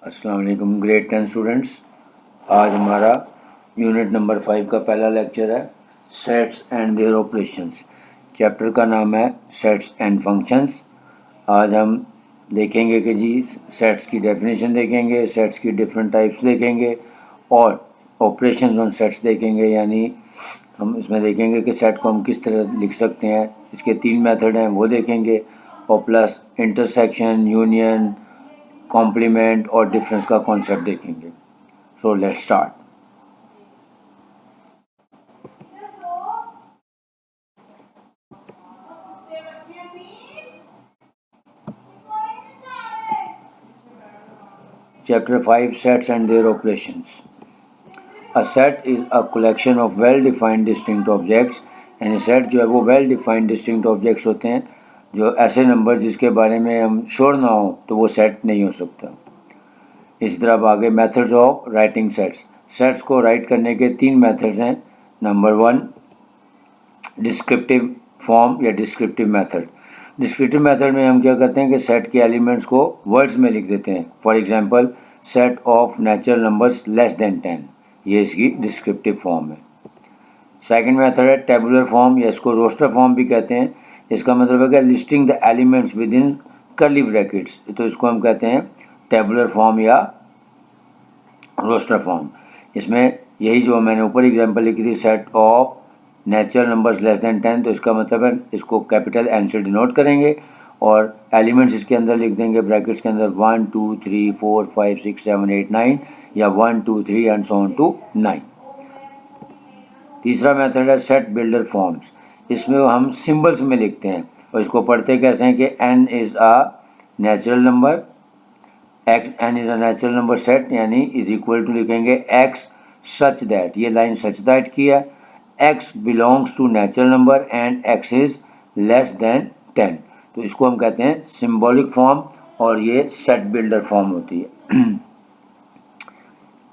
अस्सलाम वालेकुम grade 10 students. आज हमारा यूनिट नंबर 5 का पहला लेक्चर है sets and their operations. Chapter का नाम है सेट्स एंड फंक्शंस। आज हम देखेंगे कि जी सेट्स की डेफिनेशन देखेंगे, सेट्स की डिफरेंट टाइप्स देखेंगे और ऑपरेशंस ऑन सेट्स देखेंगे। यानी हम इसमें देखेंगे कि सेट को हम किस तरह लिख सकते हैं, इसके 3 मेथड हैं वो देखेंगे और प्लस इंटरसेक्शन, यूनियन, कॉम्प्लीमेंट और डिफरेंस का कॉन्सेप्ट देखेंगे। So let's start. Chapter 5 Sets and their operations. A set is a collection of well-defined distinct objects। यानी सेट जो है वो वेल डिफाइंड डिस्टिंक्ट ऑब्जेक्ट्स होते हैं, जो ऐसे नंबर जिसके बारे में हम श्योर ना हो तो वो सेट नहीं हो सकता। इसी तरह अब आगे methods of writing sets. Sets को राइट करने के 3 मेथड्स हैं। नंबर 1 डिस्क्रिप्टिव फॉर्म या डिस्क्रिप्टिव मेथड। डिस्क्रिप्टिव मेथड में हम क्या करते हैं कि सेट के एलिमेंट्स को वर्ड्स में लिख देते हैं। For example set of natural numbers less than 10, ये इसकी डिस्क्रिप्टिव फॉर्म है। सेकंड मेथड है टेबुलर फॉर्म या इसको रोस्टर फॉर्म भी कहते हैं। इसका मतलब है कि listing the elements with in curly brackets, तो इसको हम कहते हैं टेबुलर फॉर्म या रोस्टर फॉर्म। इसमें यही जो मैंने ऊपर एग्जांपल लिखी थी set of natural numbers less than 10, तो इसका मतलब है इसको कैपिटल एन से डिनोट करेंगे और एलिमेंट्स इसके अंदर लिख देंगे ब्रैकेट्स के अंदर 1 2 3 4 5 6 7 8 9 या 1 2 3 एंड सो ऑन टू 9। तीसरा मेथड है सेट बिल्डर फॉर्म्स। इसमें हम सिंबल्स में लिखते हैं और इसको पढ़ते कैसे हैं कि n is a natural number, n is a natural number set, यानी इज इक्वल टू लिखेंगे x सच दैट, ये लाइन सच दैट की है, x belongs to natural number and x is less than 10, तो इसको हम कहते हैं सिंबॉलिक फॉर्म और ये सेट बिल्डर फॉर्म होती है।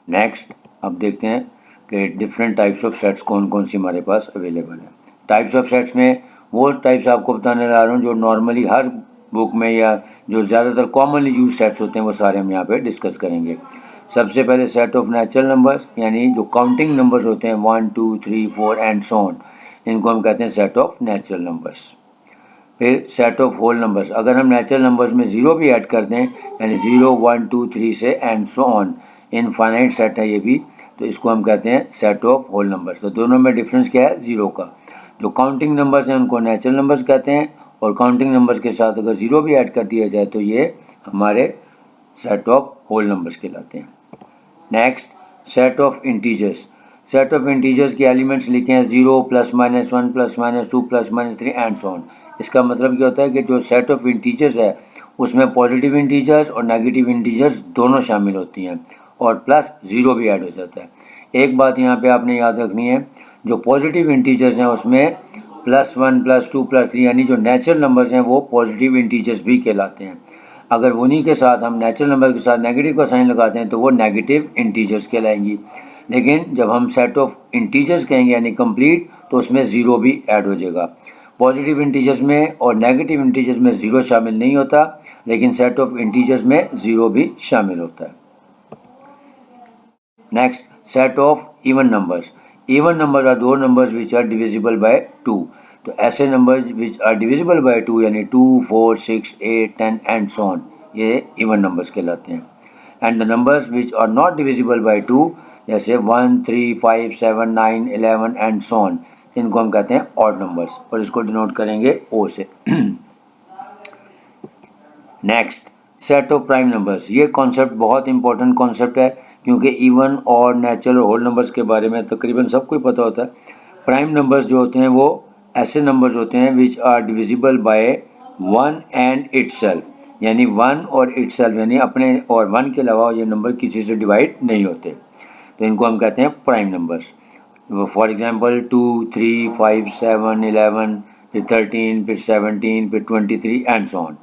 नेक्स्ट अब देखते हैं कि डिफरेंट टाइप्स ऑफ सेट्स कौन कौन सी हमारे पास अवेलेबल है। टाइप्स ऑफ सेट्स में वो टाइप्स आपको बताने जा रहा हूँ जो नॉर्मली हर बुक में या जो ज़्यादातर कॉमनली यूज सेट्स होते हैं वो सारे हम यहाँ पे डिस्कस करेंगे। सबसे पहले सेट ऑफ नेचुरल नंबर्स, यानी जो काउंटिंग नंबर्स होते हैं 1 2 3 4 एंड सो ऑन, इनको हम कहते हैं सेट ऑफ नेचुरल नंबर्स। फिर सेट ऑफ होल नंबर्स, अगर हम नेचुरल नंबर्स में ज़ीरो भी ऐड कर दें, यानी 0 1 2 3 से and so on, infinite set है ये भी, तो इसको हम कहते हैं सेट ऑफ होल नंबर्स। तो दोनों में डिफरेंस क्या है? ज़ीरो का। जो काउंटिंग नंबर्स हैं उनको नेचुरल नंबर्स कहते हैं और काउंटिंग नंबर्स के साथ अगर ज़ीरो भी ऐड कर दिया जाए तो ये हमारे सेट ऑफ होल नंबर्स कहलाते हैं। Next set of integers. Set of integers के एलिमेंट्स लिखे हैं 0 +- 1 +- 2 +- 3 एंड सो ऑन। इसका मतलब क्या होता है कि जो सेट ऑफ इंटीजर्स है उसमें पॉजिटिव इंटीजर्स और नेगेटिव इंटीजर्स दोनों शामिल होती हैं और प्लस ज़ीरो भी ऐड हो जाता है। एक बात यहाँ पे आपने याद रखनी है, जो पॉजिटिव इंटीजर्स हैं उसमें +1 +2 +3 यानी जो नेचुरल नंबर्स हैं वो पॉजिटिव इंटीजर्स भी कहलाते हैं। अगर उन्हीं के साथ हम नेचुरल नंबर के साथ नेगेटिव का साइन लगाते हैं तो वो नेगेटिव इंटीजर्स कहलाएंगी। लेकिन जब हम सेट ऑफ इंटीजर्स कहेंगे यानी कंप्लीट, तो उसमें ज़ीरो भी ऐड हो जाएगा। पॉजिटिव इंटीजर्स में और नेगेटिव इंटीजर्स में ज़ीरो शामिल नहीं होता, लेकिन सेट ऑफ इंटीजर्स में ज़ीरो भी शामिल होता है। Next set of even numbers. Even number are दो numbers which are divisible by 2, तो ऐसे numbers which are divisible by 2 यानी 2 4 6 8 10 एंड सो ऑन, ये इवन नंबर्स कहलाते हैं। And the numbers which are not divisible by 2 जैसे 1 3 5 7 9 11 and so on, इनको हम कहते हैं ऑड नंबर्स और इसको डिनोट करेंगे ओ से। Next set of prime numbers. ये कॉन्सेप्ट बहुत इंपॉर्टेंट कॉन्सेप्ट है क्योंकि इवन और नेचुरल और होल नंबर्स के बारे में तकरीबन सबको ही पता होता है। प्राइम नंबर्स जो होते हैं वो ऐसे नंबर्स होते हैं which are divisible by 1 and itself, यानी 1 और इटसेल्फ यानी अपने और 1 के अलावा ये नंबर किसी से डिवाइड नहीं होते, तो इनको हम कहते हैं प्राइम नंबर्स। फॉर एग्जांपल 2 3 5 7 11 फिर 13 फिर 17 फिर 23 एंड सो ऑन।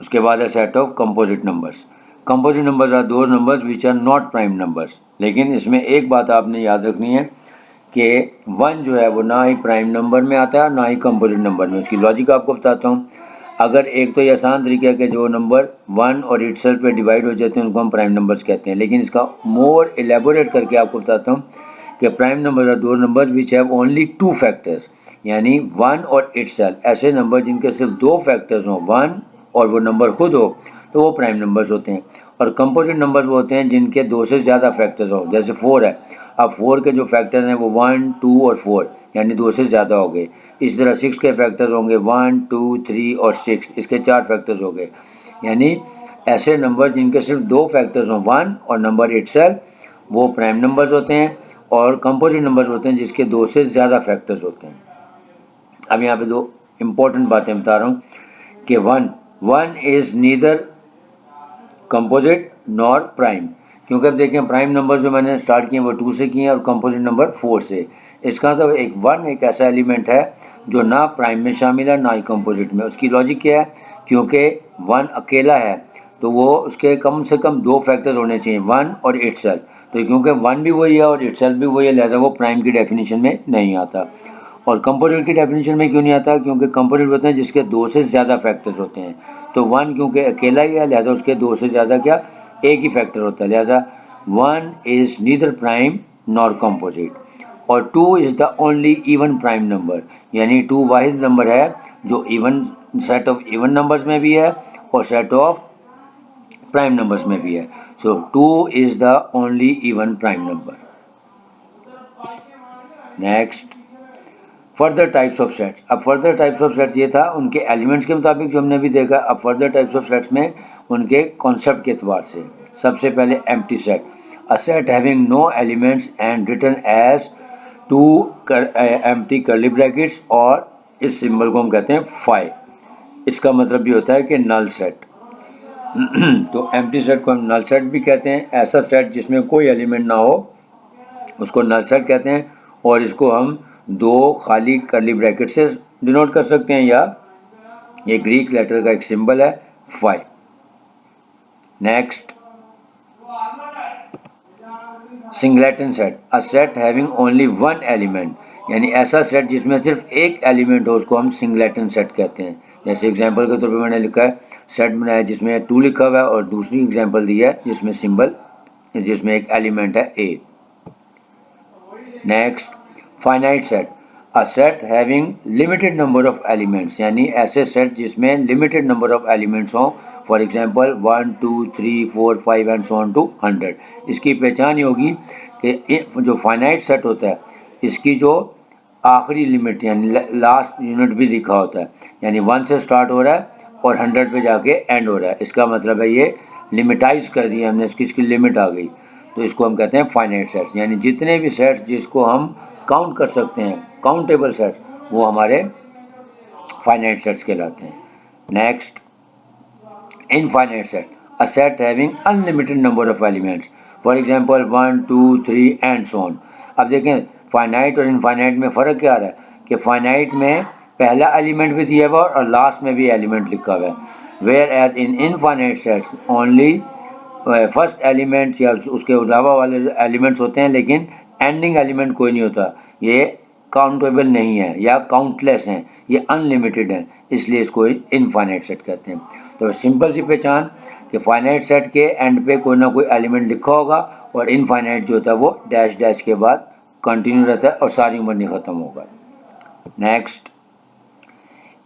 उसके बाद है set of composite numbers. Composite numbers are those numbers which are not prime numbers. लेकिन इसमें एक बात आपने याद रखनी है कि 1 जो है वो ना ही प्राइम नंबर में आता है ना ही कंपोजिट नंबर में। उसकी लॉजिक आपको बताता हूँ। अगर एक तो ये आसान तरीका है कि जो नंबर 1 और इटसेल्फ पे डिवाइड हो जाते हैं उनको हम प्राइम नंबर्स कहते हैं, लेकिन इसका मोर एलेबोरेट करके आपको बताता हूँ कि prime number are those numbers which have only 2 factors, यानी 1 और इटसेल्फ। ऐसे नंबर जिनके सिर्फ 2 फैक्टर्स हों, 1 और वो नंबर खुद हो, तो वो प्राइम नंबर्स होते हैं। और कंपोजिट नंबर्स वो होते हैं जिनके 2 से ज़्यादा फैक्टर्स हों, जैसे 4 है। अब 4 के जो फैक्टर्स हैं वो 1, 2 और 4, यानी 2 से ज़्यादा हो गए। इस तरह 6 के फैक्टर्स होंगे 1, 2, 3 और 6, इसके 4 फैक्टर्स हो गए। यानी ऐसे नंबर जिनके सिर्फ 2 फैक्टर्स हों, 1 और नंबर इटसेल्फ, वो प्राइम नंबर्स होते हैं। और कंपोजिट नंबर्स होते हैं जिसके 2 से ज़्यादा फैक्टर्स होते हैं। अब यहाँ पे 2 इम्पोर्टेंट बातें बता रहा हूँ कि 1 is neither composite nor prime, क्योंकि अब देखें प्राइम नंबर्स जो मैंने स्टार्ट किए वो 2 से किए हैं और कंपोजिट नंबर 4 से। इसका मतलब 1 एक ऐसा एलिमेंट है जो ना प्राइम में शामिल है ना ही कंपोजिट में। उसकी लॉजिक क्या है, क्योंकि 1 अकेला है तो वो उसके कम से कम 2 फैक्टर्स होने चाहिए, 1 और इटसेल्फ। तो क्योंकि 1 भी वही है और इटसेल्फ भी वही है, लिहाजा वो प्राइम की डेफिनेशन में नहीं आता। और कंपोजिट की डेफिनेशन में क्यों नहीं आता, क्योंकि कंपोजिट होते हैं जिसके 2 से ज़्यादा फैक्टर्स होते हैं। तो 1 क्योंकि अकेला ही है, लिहाजा उसके 2 से ज़्यादा क्या, एक ही फैक्टर होता है, लिहाजा 1 is neither prime nor composite. और 2 is the only even prime number, यानी 2 वाहिद नंबर है जो even set of even numbers में भी है और सेट ऑफ प्राइम नंबर्स में भी है। सो 2 is the only even prime number. Next, further types of sets. अब फर्दर टाइप्स ऑफ सेट्स ये था उनके एलिमेंट्स के मुताबिक जो हमने भी देखा। अब फर्दर टाइप्स ऑफ सेट्स में उनके कॉन्सेप्ट के एतबार से, सबसे पहले empty set, a set having no elements and written as 2 empty curly brackets, और इस सिंबल को हम कहते हैं फाई। इसका मतलब भी होता है कि नल सेट। तो एम्प्टी सेट को हम नल सेट भी कहते हैं। ऐसा सेट जिसमें कोई एलिमेंट ना हो उसको नल सेट कहते हैं, और इसको हम 2 खाली कर्ली ब्रैकेट से डिनोट कर सकते हैं, या ये ग्रीक लेटर का एक सिंबल है phi. Next, singleton set, a set having only 1 element, यानी ऐसा सेट जिसमें सिर्फ एक एलिमेंट हो उसको हम सिंगलेटन सेट कहते हैं। जैसे एग्जांपल के तौर पे मैंने लिखा है सेट बनाया जिसमें 2 लिखा हुआ है, और दूसरी एग्जांपल दी है जिसमें सिंबल, जिसमें एक एलिमेंट है A. Next, finite set, a set having limited number of elements, यानी ऐसे सेट जिसमें लिमिटेड नंबर ऑफ एलिमेंट्स हों। For example 1, 2, 3, 4, 5 and so on to 100। इसकी पहचान ये होगी कि जो फाइनाइट सेट होता है इसकी जो आखिरी लिमिट यानी लास्ट यूनिट भी लिखा होता है, यानी 1 से स्टार्ट हो रहा है और 100 पे जाके एंड हो रहा है। इसका मतलब है ये लिमिटाइज कर दिया हमने, इसकी लिमिट आ गई, तो इसको हम कहते हैं फाइनाइट सेट्स। यानी जितने भी सेट्स जिसको हम काउंट कर सकते हैं, काउंटेबल सेट्स, वो हमारे फाइनाइट सेट्स कहलाते हैं। Next, infinite set, a set having unlimited number of elements, for example 1, 2, 3 and so on. अब देखें फाइनाइट और इनफाइनाइट में फ़र्क क्या आ रहा है कि फाइनाइट में पहला एलिमेंट भी दिया हुआ और लास्ट में भी एलिमेंट लिखा हुआ है, whereas in infinite sets only first element या उसके अलावा वाले एलिमेंट्स होते हैं, लेकिन एंडिंग एलिमेंट कोई नहीं होता। ये काउंटेबल नहीं है या काउंटलेस हैं, ये अनलिमिटेड हैं, इसलिए इसको इनफाइनाइट सेट कहते हैं। तो सिंपल सी पहचान कि फाइनाइट सेट के एंड पे कोई ना कोई एलिमेंट लिखा होगा, और इनफाइनाइट जो होता है वो डैश डैश के बाद कंटिन्यू रहता है और सारी उम्र नहीं ख़त्म होगा। Next,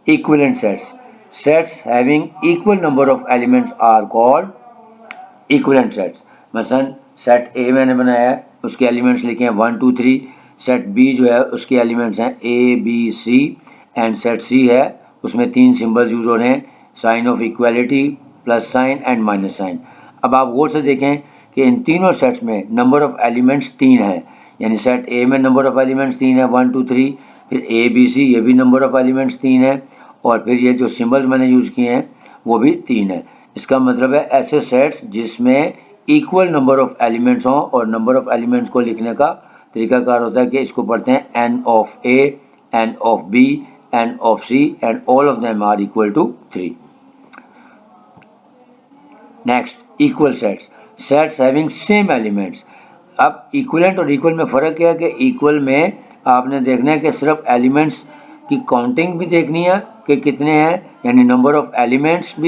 equivalent sets, sets having equal number of elements are called equivalent sets. मसलन सेट ए मैंने बनाया है, उसके एलिमेंट्स लिखे हैं 1, 2, 3। सेट बी जो है उसके एलिमेंट्स हैं A, B, C, and set C है उसमें 3 सिंबल्स यूज हो रहे हैं, sign of equality, plus sign and minus sign. अब आप गौर से देखें कि इन तीनों सेट्स में नंबर ऑफ एलिमेंट्स 3 हैं, यानी सेट ए में नंबर ऑफ एलिमेंट्स 3 है, 1, 2, 3, फिर ए, बी, सी, ये भी नंबर ऑफ एलिमेंट्स 3 है, और फिर ये जो सिंबल्स मैंने यूज़ किए हैं वो भी 3 है। इसका मतलब है ऐसे सेट्स जिसमें इक्वल नंबर ऑफ एलिमेंट्स हों, और नंबर ऑफ एलिमेंट्स को लिखने का तरीकाकार होता है कि इसको पढ़ते हैं n of A, n of B, n of C, and all of them are equal to 3। Next, equal sets, sets having same elements. अब इक्वलेंट और इक्वल में फ़र्क क्या है कि इक्वल में आपने देखना है कि सिर्फ एलिमेंट्स की काउंटिंग भी देखनी है के कितने हैं, यानी नंबर ऑफ एलिमेंट्स भी